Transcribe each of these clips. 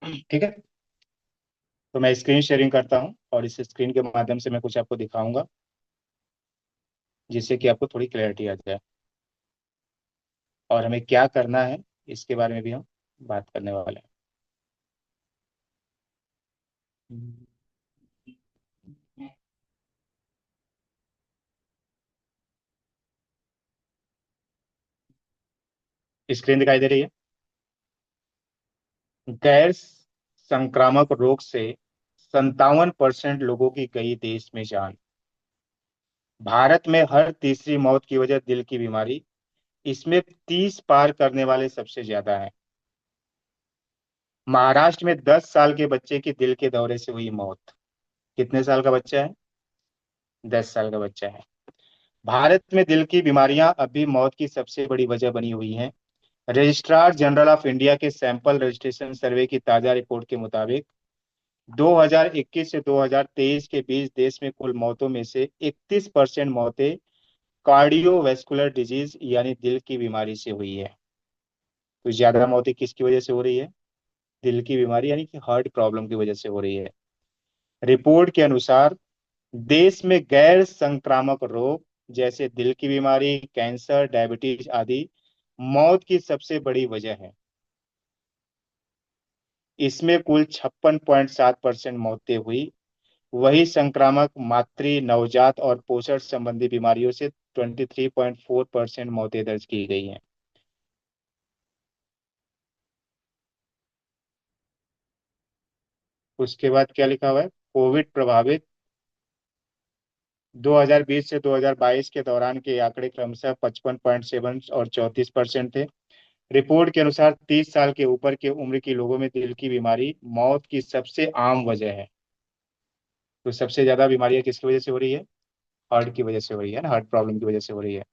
ठीक है। तो मैं स्क्रीन शेयरिंग करता हूँ और इस स्क्रीन के माध्यम से मैं कुछ आपको दिखाऊंगा, जिससे कि आपको थोड़ी क्लैरिटी आ जाए और हमें क्या करना है इसके बारे में भी हम बात करने वाले हैं। स्क्रीन दिखाई दे रही है। गैर संक्रामक रोग से 57% लोगों की गई देश में जान। भारत में हर तीसरी मौत की वजह दिल की बीमारी, इसमें 30 पार करने वाले सबसे ज्यादा हैं। महाराष्ट्र में 10 साल के बच्चे की दिल के दौरे से हुई मौत। कितने साल का बच्चा है? 10 साल का बच्चा है। भारत में दिल की बीमारियां अभी मौत की सबसे बड़ी वजह बनी हुई हैं। रजिस्ट्रार जनरल ऑफ इंडिया के सैंपल रजिस्ट्रेशन सर्वे की ताजा रिपोर्ट के मुताबिक 2021 से 2023 के बीच देश में कुल मौतों में से 31% मौतें कार्डियोवैस्कुलर डिजीज यानी दिल की बीमारी से हुई है। तो ज्यादा मौतें किसकी वजह से हो रही है? दिल की बीमारी यानी कि हार्ट प्रॉब्लम की वजह से हो रही है। रिपोर्ट के अनुसार देश में गैर संक्रामक रोग जैसे दिल की बीमारी, कैंसर, डायबिटीज आदि मौत की सबसे बड़ी वजह है। इसमें कुल 56.7% मौतें हुई। वही संक्रामक मातृ, नवजात और पोषण संबंधी बीमारियों से 23.4% मौतें दर्ज की गई हैं। उसके बाद क्या लिखा हुआ है? कोविड प्रभावित 2020 से 2022 के दौरान के आंकड़े क्रमशः 55.7 और 34% थे। रिपोर्ट के अनुसार 30 साल के ऊपर के उम्र के लोगों में दिल की बीमारी मौत की सबसे आम वजह है। तो सबसे ज्यादा बीमारियां किसकी वजह से हो रही है? हार्ट की वजह से हो रही है ना, हार्ट प्रॉब्लम की वजह से हो रही है।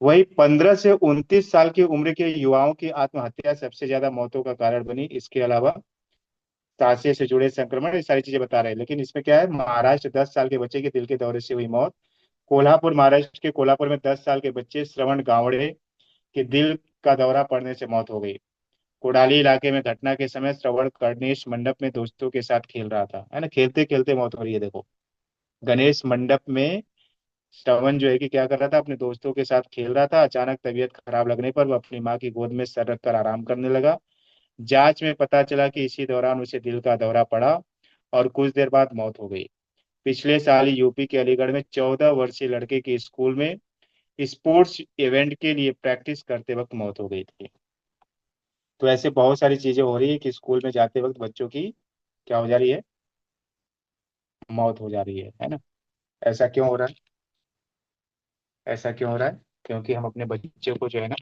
वही 15 से 29 साल की उम्र के युवाओं की आत्महत्या सबसे ज्यादा मौतों का कारण बनी। इसके अलावा सांसे से जुड़े संक्रमण, ये सारी चीजें बता रहे हैं। लेकिन इसमें क्या है? महाराष्ट्र 10 साल के बच्चे की दिल के दौरे से हुई मौत। कोल्हापुर, महाराष्ट्र के कोल्हापुर में 10 साल के बच्चे श्रवण गावड़े के दिल का दौरा पड़ने से मौत हो गई। कोडाली इलाके में घटना के समय श्रवण गणेश मंडप में दोस्तों के साथ खेल रहा था, है ना, खेलते खेलते मौत हो रही है देखो। गणेश मंडप में श्रवण जो है कि क्या कर रहा था, अपने दोस्तों के साथ खेल रहा था। अचानक तबीयत खराब लगने पर वह अपनी माँ की गोद में सर रखकर आराम करने लगा। जांच में पता चला कि इसी दौरान उसे दिल का दौरा पड़ा और कुछ देर बाद मौत हो गई। पिछले साल ही यूपी के अलीगढ़ में 14 वर्षीय लड़के की स्कूल में स्पोर्ट्स इवेंट के लिए प्रैक्टिस करते वक्त मौत हो गई थी। तो ऐसे बहुत सारी चीजें हो रही है कि स्कूल में जाते वक्त बच्चों की क्या हो जा रही है? मौत हो जा रही है ना। ऐसा क्यों हो रहा है? ऐसा क्यों हो रहा है? क्योंकि हम अपने बच्चों को जो है ना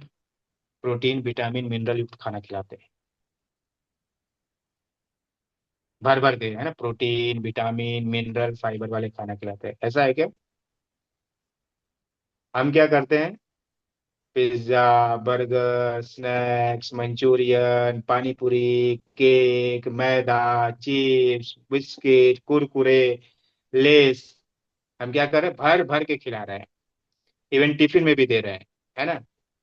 प्रोटीन, विटामिन, मिनरल युक्त खाना खिलाते हैं, भर भर के, है ना, प्रोटीन, विटामिन, मिनरल, फाइबर वाले खाना खिलाते हैं। ऐसा है क्या? हम क्या करते हैं? पिज्जा, बर्गर, स्नैक्स, मंचूरियन, पानी पूरी, केक, मैदा, चिप्स, बिस्किट, कुरकुरे, लेस, हम क्या कर रहे हैं? भर भर के खिला रहे हैं। इवन टिफिन में भी दे रहे हैं, है ना।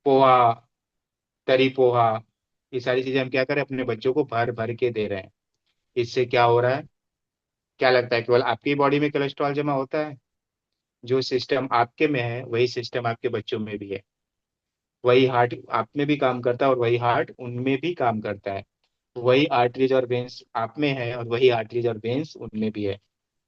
पोहा, तरी पोहा, ये सारी चीजें हम क्या करें? अपने बच्चों को भर भर के दे रहे हैं। इससे क्या हो रहा है? क्या लगता है, केवल आपकी बॉडी में कोलेस्ट्रॉल जमा होता है? जो सिस्टम आपके में है वही सिस्टम आपके बच्चों में भी है। वही हार्ट आप में भी काम करता है और वही हार्ट उनमें भी काम करता है। वही आर्टरीज और वेन्स आप में है और वही आर्टरीज और वेन्स उनमें भी है।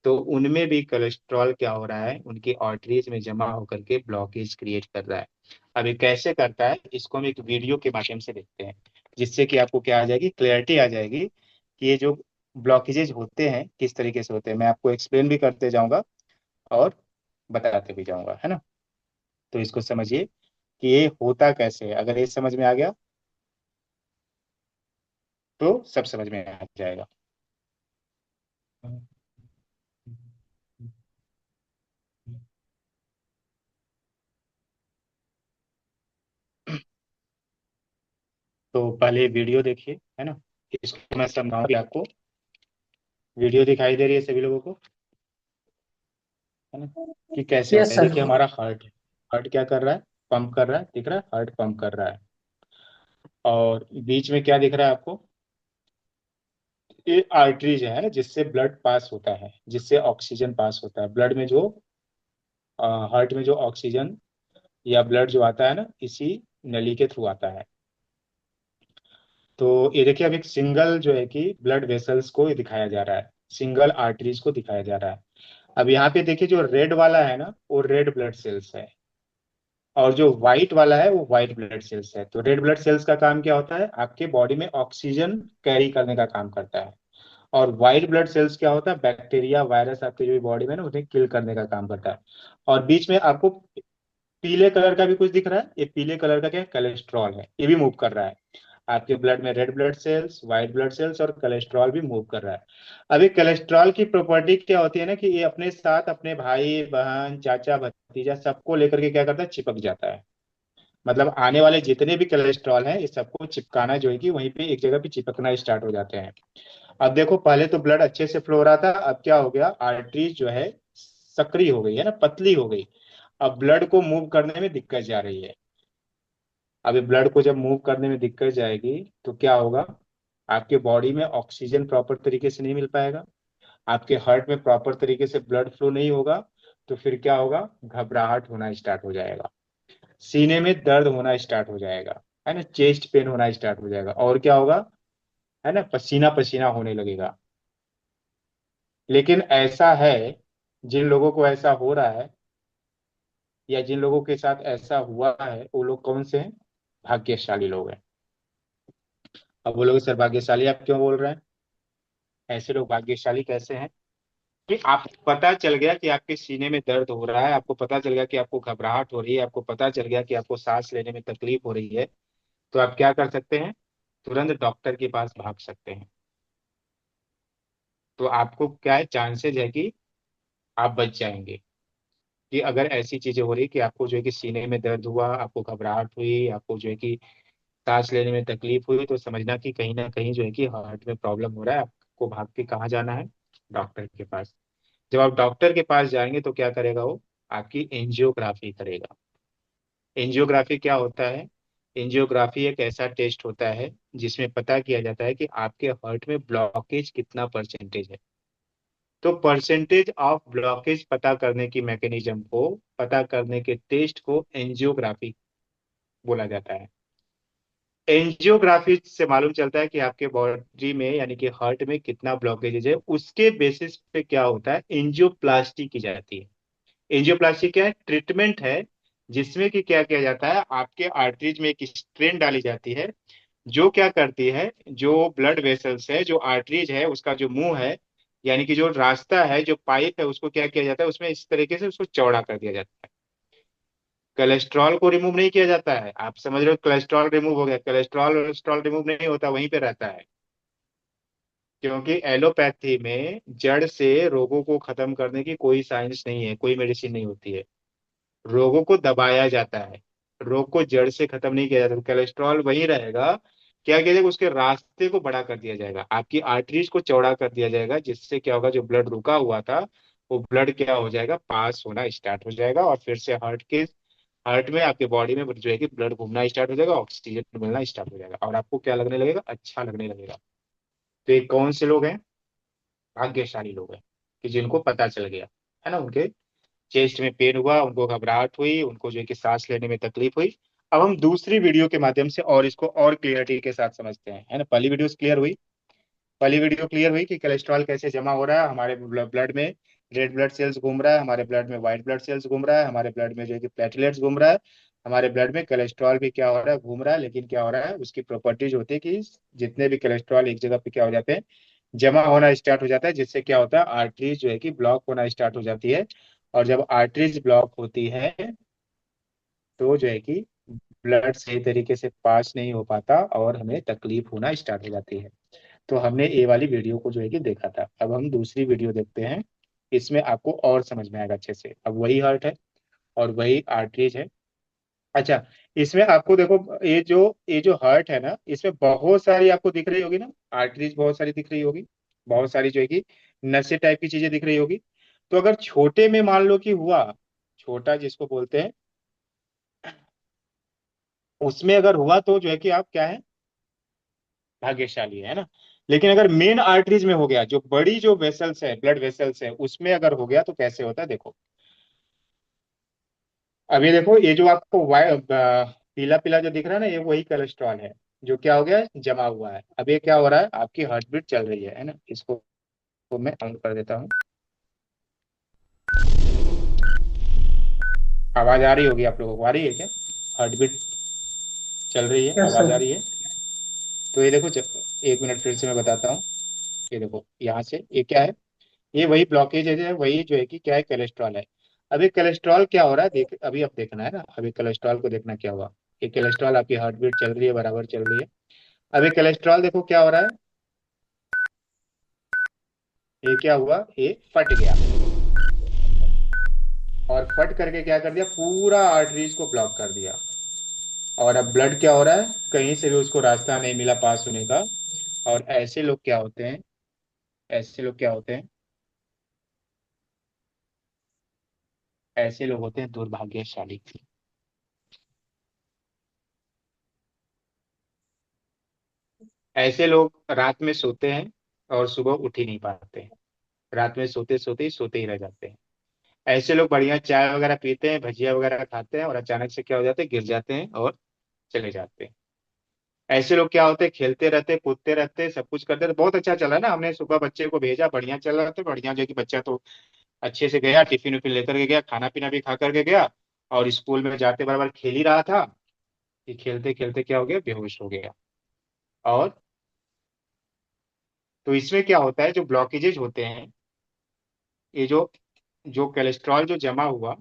तो उनमें भी कोलेस्ट्रॉल क्या हो रहा है? उनकी आर्टरीज में जमा होकर के ब्लॉकेज क्रिएट कर रहा है। अब ये कैसे करता है, इसको हम एक वीडियो के माध्यम से देखते हैं, जिससे कि आपको क्या आ जाएगी? क्लैरिटी आ जाएगी कि ये जो ब्लॉकेजेज होते हैं किस तरीके से होते हैं। मैं आपको एक्सप्लेन भी करते जाऊंगा और बताते भी जाऊंगा, है ना। तो इसको समझिए कि ये होता कैसे है। अगर ये समझ में आ गया तो सब समझ में आ जाएगा। तो पहले वीडियो देखिए, है ना। इसको मैं समझाऊंगी आपको। वीडियो दिखाई दे रही है सभी लोगों को, है ना, कि कैसे होता यस है। सर। देखिए हमारा हार्ट है। हार्ट क्या कर रहा है? पंप कर रहा है, दिख रहा है, हार्ट पंप कर रहा है। और बीच में क्या दिख रहा है आपको? ये आर्टरीज है ना, जिससे ब्लड पास होता है, जिससे ऑक्सीजन पास होता है ब्लड में, जो हार्ट में जो ऑक्सीजन या ब्लड जो आता है ना, इसी नली के थ्रू आता है। तो ये देखिए, अब एक सिंगल जो है कि ब्लड वेसल्स को ये दिखाया जा रहा है, सिंगल आर्टरीज को दिखाया जा रहा है। अब यहाँ पे देखिए, जो रेड वाला है ना, वो रेड ब्लड सेल्स है, और जो व्हाइट वाला है वो व्हाइट ब्लड सेल्स है। तो रेड ब्लड सेल्स का काम क्या होता है, आपके बॉडी में ऑक्सीजन कैरी करने का काम करता है। और व्हाइट ब्लड सेल्स क्या होता है, बैक्टीरिया वायरस आपके जो बॉडी में ना, उन्हें किल करने का काम करता है। और बीच में आपको पीले कलर का भी कुछ दिख रहा है, ये पीले कलर का क्या है, कोलेस्ट्रॉल है, ये भी मूव कर रहा है। आपके ब्लड में red blood cells, white blood cells और कोलेस्ट्रॉल भी मूव कर रहा है। अभी कोलेस्ट्रॉल की प्रॉपर्टी क्या होती है ना, कि ये अपने साथ अपने भाई बहन चाचा भतीजा सबको लेकर के क्या करता है, चिपक जाता है। मतलब आने वाले जितने भी कोलेस्ट्रॉल हैं, ये सबको चिपकाना जो है कि वहीं पे एक जगह पे चिपकना स्टार्ट हो जाते हैं। अब देखो, पहले तो ब्लड अच्छे से फ्लो हो रहा था, अब क्या हो गया, आर्टरीज जो है सक्रिय हो गई है ना, पतली हो गई। अब ब्लड को मूव करने में दिक्कत जा रही है। अभी ब्लड को जब मूव करने में दिक्कत जाएगी, तो क्या होगा, आपके बॉडी में ऑक्सीजन प्रॉपर तरीके से नहीं मिल पाएगा, आपके हार्ट में प्रॉपर तरीके से ब्लड फ्लो नहीं होगा। तो फिर क्या होगा, घबराहट होना स्टार्ट हो जाएगा, सीने में दर्द होना स्टार्ट हो जाएगा, है ना, चेस्ट पेन होना स्टार्ट हो जाएगा, और क्या होगा, है ना, पसीना पसीना होने लगेगा। लेकिन ऐसा है, जिन लोगों को ऐसा हो रहा है, या जिन लोगों के साथ ऐसा हुआ है, वो लोग कौन से हैं, भाग्यशाली लोग हैं। अब वो लोग सर भाग्यशाली आप क्यों बोल रहे हैं, ऐसे लोग भाग्यशाली कैसे हैं, कि आपको पता चल गया कि आपके सीने में दर्द हो रहा है, आपको पता चल गया कि आपको घबराहट हो रही है, आपको पता चल गया कि आपको सांस लेने में तकलीफ हो रही है। तो आप क्या कर सकते हैं, तुरंत डॉक्टर के पास भाग सकते हैं। तो आपको क्या है, चांसेस है कि आप बच जाएंगे। कि अगर ऐसी चीजें हो रही कि आपको जो है कि सीने में दर्द हुआ, आपको घबराहट हुई, आपको जो है कि सांस लेने में तकलीफ हुई, तो समझना कि कहीं ना कहीं जो है कि हार्ट में प्रॉब्लम हो रहा है। आपको भाग के कहाँ जाना है, डॉक्टर के पास। जब आप डॉक्टर के पास जाएंगे तो क्या करेगा वो, आपकी एंजियोग्राफी करेगा। एंजियोग्राफी क्या होता है, एंजियोग्राफी एक ऐसा टेस्ट होता है जिसमें पता किया जाता है कि आपके हार्ट में ब्लॉकेज कितना परसेंटेज है। तो परसेंटेज ऑफ ब्लॉकेज पता करने की मैकेनिज्म को, पता करने के टेस्ट को एंजियोग्राफी बोला जाता है। एंजियोग्राफी से मालूम चलता है कि आपके बॉडी में यानी कि हार्ट में कितना ब्लॉकेजेज है, उसके बेसिस पे क्या होता है, एंजियोप्लास्टी की जाती है। एंजियोप्लास्टी क्या है, ट्रीटमेंट है, जिसमें कि क्या किया जाता है, आपके आर्टरीज में एक स्ट्रेन डाली जाती है, जो क्या करती है, जो ब्लड वेसल्स है, जो आर्टरीज है, उसका जो मुंह है, यानी कि जो रास्ता है, जो पाइप है, उसको क्या किया जाता है, उसमें इस तरीके से उसको चौड़ा कर दिया जाता है। कोलेस्ट्रॉल को रिमूव नहीं किया जाता है, आप समझ रहे हो, कोलेस्ट्रॉल रिमूव हो गया, कोलेस्ट्रॉल कोलेस्ट्रॉल रिमूव नहीं होता, वहीं पे रहता है। क्योंकि एलोपैथी में जड़ से रोगों को खत्म करने की कोई साइंस नहीं है, कोई मेडिसिन नहीं होती है। रोगों को दबाया जाता है, रोग को जड़ से खत्म नहीं किया जाता। तो कोलेस्ट्रॉल वहीं रहेगा, क्या किया जाएगा, उसके रास्ते को बड़ा कर दिया जाएगा, आपकी आर्टरीज को चौड़ा कर दिया जाएगा, जिससे क्या होगा, जो ब्लड रुका हुआ था, वो ब्लड क्या हो जाएगा, पास होना स्टार्ट हो जाएगा, और फिर से हार्ट में आपके बॉडी में जो है कि ब्लड घूमना स्टार्ट हो जाएगा, ऑक्सीजन मिलना स्टार्ट हो जाएगा, और आपको क्या लगने लगेगा, अच्छा लगने लगेगा। तो ये कौन से लोग हैं, भाग्यशाली लोग हैं, कि जिनको पता चल गया, है ना, उनके चेस्ट में पेन हुआ, उनको घबराहट हुई, उनको जो है कि सांस लेने में तकलीफ हुई। अब हम दूसरी वीडियो के माध्यम से और इसको और क्लियरिटी के साथ समझते हैं, है ना। पहली वीडियो क्लियर हुई, पहली वीडियो क्लियर हुई कि कोलेस्ट्रॉल कैसे जमा हो रहा है हमारे ब्लड में, रेड ब्लड सेल्स घूम रहा है हमारे ब्लड में, व्हाइट ब्लड सेल्स घूम रहा है हमारे ब्लड में, जो है कि प्लेटलेट्स घूम रहा है हमारे ब्लड में, कोलेस्ट्रॉल भी क्या हो रहा है, घूम रहा है। लेकिन क्या हो रहा है, उसकी प्रॉपर्टीज होती है कि जितने भी कोलेस्ट्रॉल एक जगह पे क्या हो जाते हैं, जमा होना स्टार्ट हो जाता है, जिससे क्या होता है, आर्टरीज जो है कि ब्लॉक होना स्टार्ट हो जाती है। और जब आर्टरीज ब्लॉक होती है, तो जो है कि ब्लड सही तरीके से पास नहीं हो पाता, और हमें तकलीफ होना स्टार्ट हो जाती है। तो हमने ए वाली वीडियो को जो है कि देखा था। अब हम दूसरी वीडियो देखते हैं, इसमें आपको और समझ में आएगा अच्छे से। अब वही हार्ट है और वही आर्टरीज है। अच्छा, इसमें आपको देखो, ये जो हार्ट है ना, इसमें बहुत सारी आपको दिख रही होगी ना, आर्टरीज बहुत सारी दिख रही होगी, बहुत सारी जो है कि नसें टाइप की चीजें दिख रही होगी। तो अगर छोटे में मान लो कि हुआ, छोटा जिसको बोलते हैं, उसमें अगर हुआ तो जो है कि आप क्या है, भाग्यशाली है ना। लेकिन अगर मेन आर्टरीज में हो गया, जो बड़ी जो वेसल्स है, ब्लड वेसल्स है, उसमें अगर हो गया तो कैसे होता है देखो। अब ये देखो, ये जो आपको पीला पीला जो दिख रहा है ना, ये वही कोलेस्ट्रॉल है जो क्या हो गया है, जमा हुआ है। अब ये क्या हो रहा है, आपकी हार्ट बीट चल रही है ना। इसको तो मैं ऑन कर देता हूँ। आवाज आ रही होगी आप लोगों को, आ रही है क्या? हार्ट बीट चल रही है, यस आवाज सर। आ रही है। तो ये देखो, एक मिनट फिर से मैं बताता हूँ। ये देखो यहाँ से ये क्या है, ये वही ब्लॉकेज है, वही जो है कि क्या है, कोलेस्ट्रॉल है। अभी कोलेस्ट्रॉल क्या हो रहा है देख, अभी अब देखना है ना, अभी कोलेस्ट्रॉल को देखना क्या हुआ। ये कोलेस्ट्रॉल आपकी हार्ट बीट चल रही है, बराबर चल रही है। अभी कोलेस्ट्रॉल देखो क्या हो रहा है, ये क्या हुआ, ये फट गया। और फट करके क्या कर दिया, पूरा आर्टरीज को ब्लॉक कर दिया। और अब ब्लड क्या हो रहा है, कहीं से भी उसको रास्ता नहीं मिला पास होने का। और ऐसे लोग क्या होते हैं, ऐसे लोग क्या होते हैं, ऐसे लोग होते हैं दुर्भाग्यशाली। ऐसे लोग रात में सोते हैं और सुबह उठ ही नहीं पाते हैं। रात में सोते ही रह जाते हैं। ऐसे लोग बढ़िया चाय वगैरह पीते हैं, भजिया वगैरह खाते हैं, और अचानक से क्या हो जाते हैं, गिर जाते हैं और चले जाते हैं। ऐसे लोग क्या होते हैं, खेलते रहते, कूदते रहते, सब कुछ करते रहते। बहुत अच्छा चला ना, हमने सुबह बच्चे को भेजा, बढ़िया चल रहा था, बढ़िया जो है कि बच्चा तो अच्छे से गया, टिफिन उफिन लेकर के गया, खाना पीना भी खा करके गया। और स्कूल में जाते बराबर खेल ही रहा था कि खेलते खेलते क्या हो गया, बेहोश हो गया। और तो इसमें क्या होता है, जो ब्लॉकेजेज होते हैं, ये जो जो कोलेस्ट्रॉल जो जमा हुआ,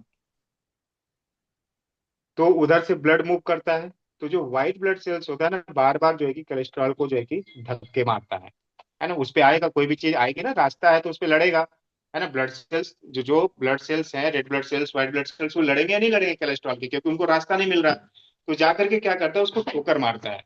तो उधर से ब्लड मूव करता है। तो जो व्हाइट ब्लड सेल्स होता है ना, बार बार जो है कि कोलेस्ट्रॉल को जो है कि धक्के मारता है ना। उस पे आएगा, कोई भी चीज आएगी ना, रास्ता है तो उस पे लड़ेगा, है ना। ब्लड सेल्स, जो जो ब्लड सेल्स हैं, red blood cells, white blood cells, वो लड़ेंगे या नहीं लड़ेंगे कोलेस्ट्रॉल के, क्योंकि उनको रास्ता नहीं मिल रहा। तो जा करके क्या करता है, उसको ठोकर मारता है।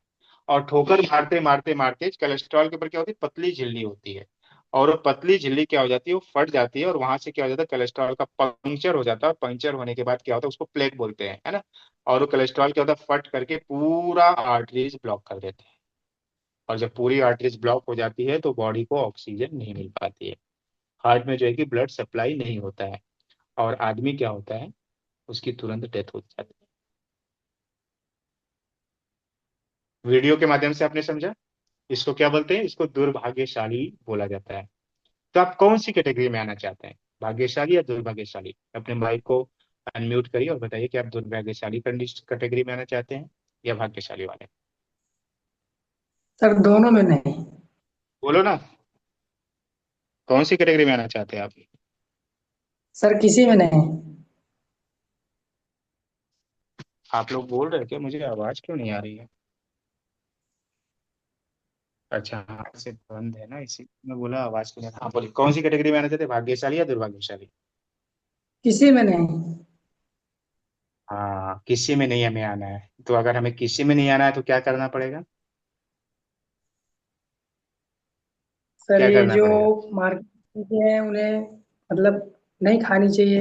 और ठोकर मारते मारते मारते कोलेस्ट्रॉल के ऊपर क्या होती है, पतली झिल्ली होती है। और वो पतली झिल्ली क्या हो जाती है, वो फट जाती है, और वहां से क्या हो जाता है, कोलेस्ट्रॉल का पंक्चर हो जाता है। और पंक्चर होने के बाद क्या होता है, उसको प्लेक बोलते हैं, है ना। और वो कोलेस्ट्रॉल क्या होता है, फट करके पूरा आर्टरीज ब्लॉक कर देते हैं। और जब पूरी आर्टरीज ब्लॉक हो जाती है तो बॉडी को ऑक्सीजन नहीं मिल पाती है। हार्ट में जो है कि ब्लड सप्लाई नहीं होता है, और आदमी क्या होता है, उसकी तुरंत डेथ हो जाती है। वीडियो के माध्यम से आपने समझा, इसको क्या बोलते हैं, इसको दुर्भाग्यशाली बोला जाता है। तो आप कौन सी कैटेगरी में आना चाहते हैं, भाग्यशाली या दुर्भाग्यशाली? अपने माइक को अनम्यूट करिए और बताइए कि आप दुर्भाग्यशाली कैटेगरी में आना चाहते हैं या भाग्यशाली वाले। सर दोनों में नहीं। बोलो ना, कौन सी कैटेगरी में आना चाहते हैं आप? सर किसी में नहीं। आप लोग बोल रहे थे, मुझे आवाज क्यों नहीं आ रही है? अच्छा हाँ, से बंद है ना, इसी में बोला आवाज क्यों नहीं आ रही। हाँ बोलिए, कौन सी कैटेगरी में आना चाहते हैं, भाग्यशाली या दुर्भाग्यशाली? किसी में नहीं। हाँ, किसी में नहीं हमें आना है। तो अगर हमें किसी में नहीं आना है तो क्या करना पड़ेगा, सर क्या ये करना जो पड़ेगा? मार्केट चीजें हैं उन्हें मतलब नहीं खानी चाहिए।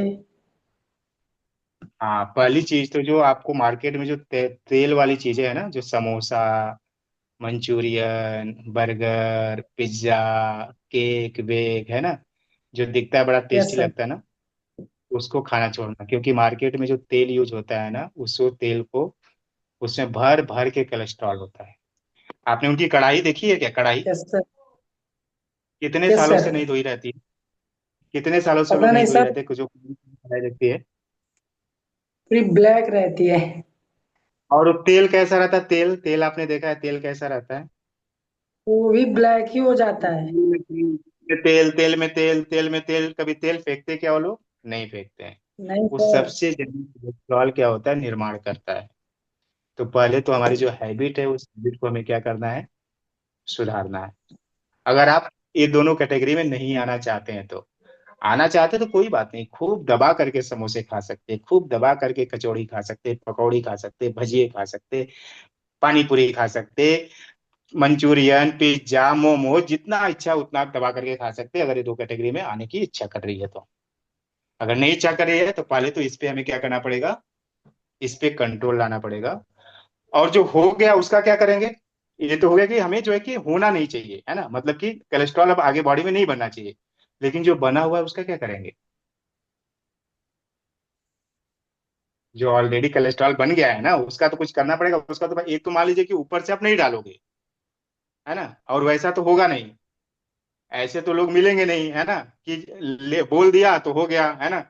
हाँ, पहली चीज तो जो आपको मार्केट में जो तेल वाली चीजें है ना, जो samosa, manchurian, burger, pizza, cake bake, है ना, जो दिखता है बड़ा यस टेस्टी सर। लगता है ना, उसको खाना छोड़ना। क्योंकि मार्केट में जो तेल यूज होता है ना, उस तेल को, उसमें भर भर के कोलेस्ट्रॉल होता है। आपने उनकी कढ़ाई देखी है क्या, कढ़ाई यस सर। कितने यस सालों सर। से नहीं धोई रहती है? कितने सालों से वो पता लोग नहीं नहीं धोई सर, रहते, कुछ जो कढ़ाई देखती है। पूरी ब्लैक रहती है। और वो तेल कैसा रहता है, तेल तेल आपने देखा है, तेल कैसा रहता है? वो भी ब्लैक ही हो जाता है। तेल में तेल, तेल में तेल, तेल में तेल, कभी तेल फेंकते क्या वो लोग? नहीं फेंकते हैं। नहीं वो सर। सबसे जल्दी कोलेस्ट्रॉल क्या होता है, निर्माण करता है। तो पहले तो हमारी जो हैबिट है, उस हैबिट को हमें क्या करना है, सुधारना है। अगर आप ये दोनों कैटेगरी में नहीं आना चाहते हैं तो, आना चाहते तो कोई बात नहीं, खूब दबा करके समोसे खा सकते, खूब दबा करके कचौड़ी खा सकते, पकौड़ी खा सकते, भजिए खा सकते, पानी पूरी खा सकते, मंचूरियन, पिज्जा, मोमो, जितना इच्छा उतना आप दबा करके खा सकते हैं, अगर ये दो कैटेगरी में आने की इच्छा कर रही है तो। अगर नहीं इच्छा कर रही है तो पहले तो इस पे हमें क्या करना पड़ेगा, इस पे कंट्रोल लाना पड़ेगा। और जो हो गया उसका क्या करेंगे, ये तो हो गया कि हमें जो है कि होना नहीं चाहिए, है ना, मतलब कि कोलेस्ट्रॉल अब आगे बॉडी में नहीं बनना चाहिए। लेकिन जो बना हुआ है उसका क्या करेंगे? जो ऑलरेडी कोलेस्ट्रॉल बन गया है ना, उसका तो कुछ करना पड़ेगा। उसका तो भाई एक तो मान लीजिए कि ऊपर से आप नहीं डालोगे, है ना, और वैसा तो होगा नहीं। ऐसे तो लोग मिलेंगे नहीं, है ना, कि ले बोल दिया तो हो गया, है ना।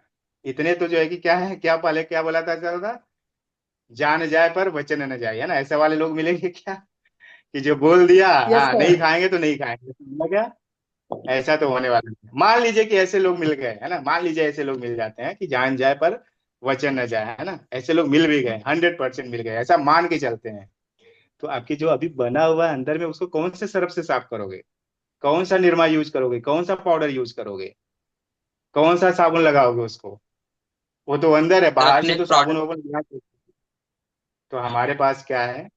इतने तो जो है कि क्या है, क्या पहले क्या बोला था, चल था, जान जाए पर वचन न जाए, है ना, ऐसे वाले लोग मिलेंगे क्या, कि जो बोल दिया यस हाँ सर। नहीं खाएंगे तो नहीं खाएंगे, समझ गया। ऐसा तो होने वाला नहीं। मान लीजिए कि ऐसे लोग मिल गए, है ना, मान लीजिए ऐसे लोग मिल जाते हैं कि जान जाए पर वचन न जाए, है ना, ऐसे लोग मिल भी गए, 100% मिल गए, ऐसा मान के चलते हैं। तो आपकी जो अभी बना हुआ है अंदर में, उसको कौन से सरफ से साफ करोगे? कौन सा निरमा यूज करोगे? कौन सा पाउडर यूज करोगे? कौन सा साबुन लगाओगे उसको? वो तो अंदर है, सर बाहर अपने से तो साबुन प्रोडक्ट। वाबुन लगा के। तो हमारे पास क्या है?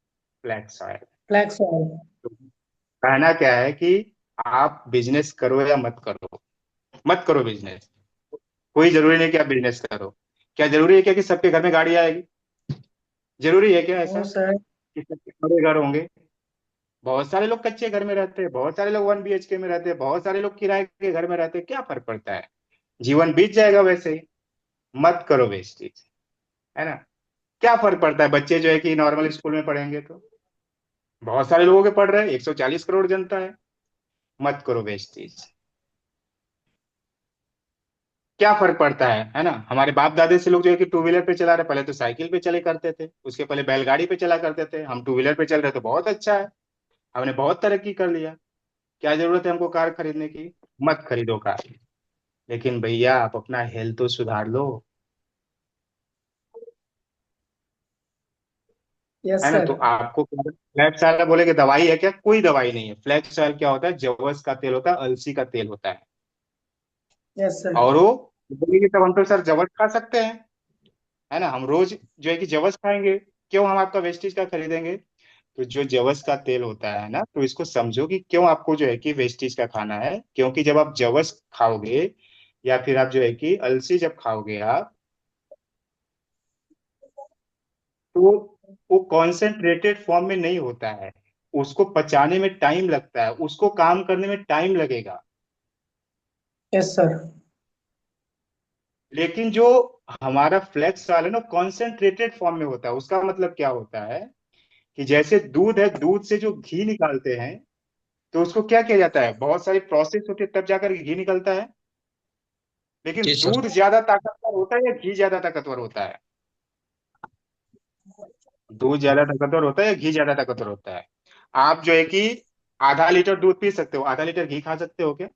Flax oil. Flax oil. तो कहना क्या है कि आप बिजनेस करो या मत करो, मत करो बिजनेस। कोई जरूरी नहीं कि आप बिजनेस करो। क्या जरूरी है क्या कि सबके घर में गाड़ी आएगी? जरूरी है क्या ऐसा नो सर। कि सबके बड़े घर होंगे? बहुत सारे लोग कच्चे घर में रहते हैं, बहुत सारे लोग 1 BHK में रहते हैं, बहुत सारे लोग किराए के घर में रहते हैं, क्या फर्क पड़ता है? जीवन बीत जाएगा वैसे ही। मत करो वेस्टेज, है ना। क्या फर्क पड़ता है, बच्चे जो है कि नॉर्मल स्कूल में पढ़ेंगे तो बहुत सारे लोगों के पढ़ रहे हैं, 140 करोड़ जनता है। मत करो वेस्टेज। क्या फर्क पड़ता है ना। हमारे बाप दादे से लोग जो है कि टू व्हीलर पे चला रहे, पहले तो साइकिल पे चले करते थे, उसके पहले बैलगाड़ी पे चला करते थे, हम टू व्हीलर पे चल रहे तो बहुत अच्छा है। हमने बहुत तरक्की कर लिया। क्या जरूरत है हमको कार खरीदने की? मत खरीदो कार। लेकिन भैया आप अपना हेल्थ तो सुधार लो, यस है ना। तो सर। आपको फ्लैक्स ऑयल बोले कि दवाई है क्या? कोई दवाई नहीं है। फ्लैक्स ऑयल क्या होता है? जवस का तेल होता है, अलसी का तेल होता है। Yes sir. और वो बोलेंगे तब हम तो सर जवस खा सकते हैं, है ना, हम रोज जो है कि जवस खाएंगे, क्यों हम आपका वेस्टेज का खरीदेंगे? तो जो जवस का तेल होता है ना, तो इसको समझो कि क्यों आपको जो है कि वेस्टेज का खाना है, क्योंकि जब आप जवस खाओगे या फिर आप जो है कि अलसी जब खाओगे आप, तो वो कॉन्सेंट्रेटेड फॉर्म में नहीं होता है। उसको पचाने में टाइम लगता है, उसको काम करने में टाइम लगेगा। Yes sir. लेकिन जो हमारा फ्लेक्स वाला है ना, कॉन्सेंट्रेटेड फॉर्म में होता है। उसका मतलब क्या होता है कि जैसे दूध है, दूध से जो घी निकालते हैं, तो उसको क्या किया जाता है, बहुत सारी प्रोसेस होती है तब जाकर घी निकलता है। लेकिन जी सर। दूध ज्यादा ताकतवर होता है या घी ज्यादा ताकतवर होता है? दूध ज्यादा ताकतवर होता है या घी ज्यादा ताकतवर होता है? आप जो है कि आधा लीटर दूध पी सकते हो, आधा लीटर घी खा सकते हो क्या?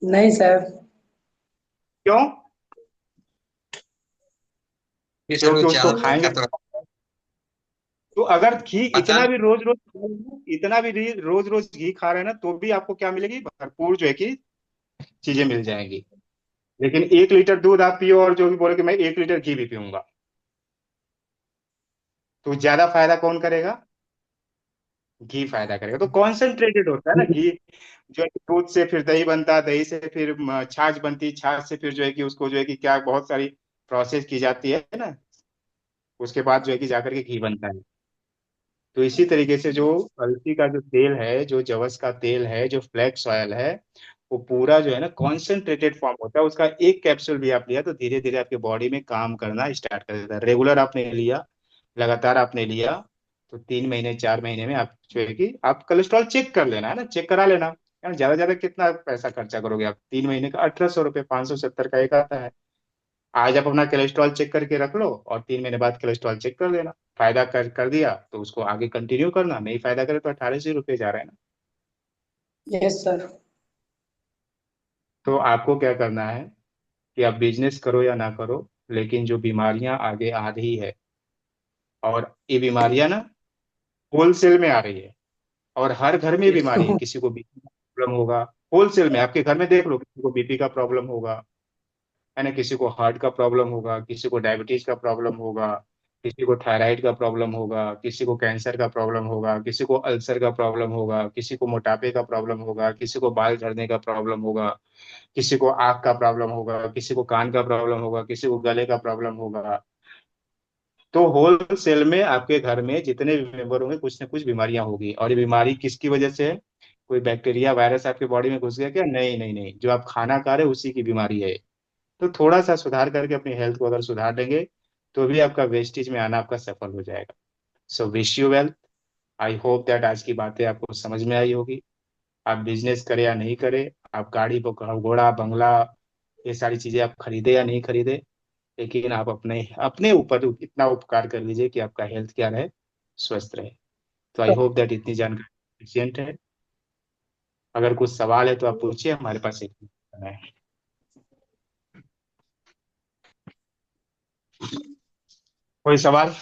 नहीं सर। क्यों? जी सर, वो क्योंकि उसको ज्यादा खाएंगे ताकतवर। तो अगर घी पता। इतना भी रोज रोज, इतना भी रोज रोज घी खा रहे हैं ना, तो भी आपको क्या मिलेगी, भरपूर जो है कि चीजें मिल जाएंगी। लेकिन 1 लीटर दूध आप पियो और जो भी बोले कि मैं 1 लीटर घी भी पीऊंगा, तो ज्यादा फायदा कौन करेगा? घी फायदा करेगा। तो कॉन्सेंट्रेटेड होता है ना घी। जो है कि दूध से फिर दही बनता है, दही से फिर छाछ बनती है, छाछ से फिर जो है कि उसको जो है कि क्या बहुत सारी प्रोसेस की जाती है ना, उसके बाद जो है कि जाकर के घी बनता है। तो इसी तरीके से जो अलसी का जो तेल है, जो जवस का तेल है, जो फ्लैक्स ऑयल है, वो पूरा जो है ना कॉन्सेंट्रेटेड फॉर्म होता है। उसका एक कैप्सूल भी आप लिया तो धीरे धीरे आपके बॉडी में काम करना स्टार्ट कर देता है। रेगुलर आपने लिया, लगातार आपने लिया, तो 3 महीने 4 महीने में आप जो है कि आप कोलेस्ट्रॉल चेक कर लेना, है ना, चेक करा लेना। यार ज्यादा ज्यादा कितना पैसा खर्चा करोगे आप? 3 महीने का 1800 रुपये, 570 का एक आता है। आज आप अपना कोलेस्ट्रॉल चेक करके रख लो और 3 महीने बाद कोलेस्ट्रॉल चेक कर लेना। फायदा कर दिया तो उसको आगे कंटिन्यू करना, नहीं फायदा करे तो 1800 रुपये जा रहे हैं ना। Yes sir. तो आपको क्या करना है कि आप बिजनेस करो या ना करो, लेकिन जो बीमारियां आगे आ रही है, और ये बीमारियां ना होलसेल में आ रही है, और हर घर में बीमारी है। किसी को बीपी का प्रॉब्लम होगा, होलसेल में आपके घर में देख लो, किसी को बीपी का प्रॉब्लम होगा, है ना, किसी को हार्ट का प्रॉब्लम होगा, किसी को डायबिटीज का प्रॉब्लम होगा, किसी को थायराइड का प्रॉब्लम होगा, किसी को कैंसर का प्रॉब्लम होगा, किसी को अल्सर का प्रॉब्लम होगा, किसी को मोटापे का प्रॉब्लम होगा, किसी को बाल झड़ने का प्रॉब्लम होगा, किसी को आंख का प्रॉब्लम होगा, किसी को कान का प्रॉब्लम होगा, किसी को गले का प्रॉब्लम होगा। तो होलसेल में आपके घर में जितने भी मेंबर होंगे कुछ ना कुछ बीमारियां होगी। और ये बीमारी किसकी वजह से है? कोई बैक्टीरिया वायरस आपके बॉडी में घुस गया क्या? नहीं नहीं नहीं, जो आप खाना खा रहे हो उसी की बीमारी है। तो थोड़ा सा सुधार करके अपनी हेल्थ को अगर सुधार देंगे तो भी आपका वेस्टेज में आना आपका सफल हो जाएगा। So wish you well. I hope that आज की बातें आपको समझ में आई होगी। आप बिजनेस करें या नहीं करें, आप गाड़ी घोड़ा बंगला ये सारी चीजें आप खरीदे या नहीं खरीदे, लेकिन आप अपने अपने ऊपर इतना उपकार कर लीजिए कि आपका हेल्थ क्या रहे, स्वस्थ रहे। तो आई होप दैट इतनी जानकारी सफिशिएंट है। अगर कुछ सवाल है तो आप पूछिए, हमारे पास एक minute है। कोई सवाल?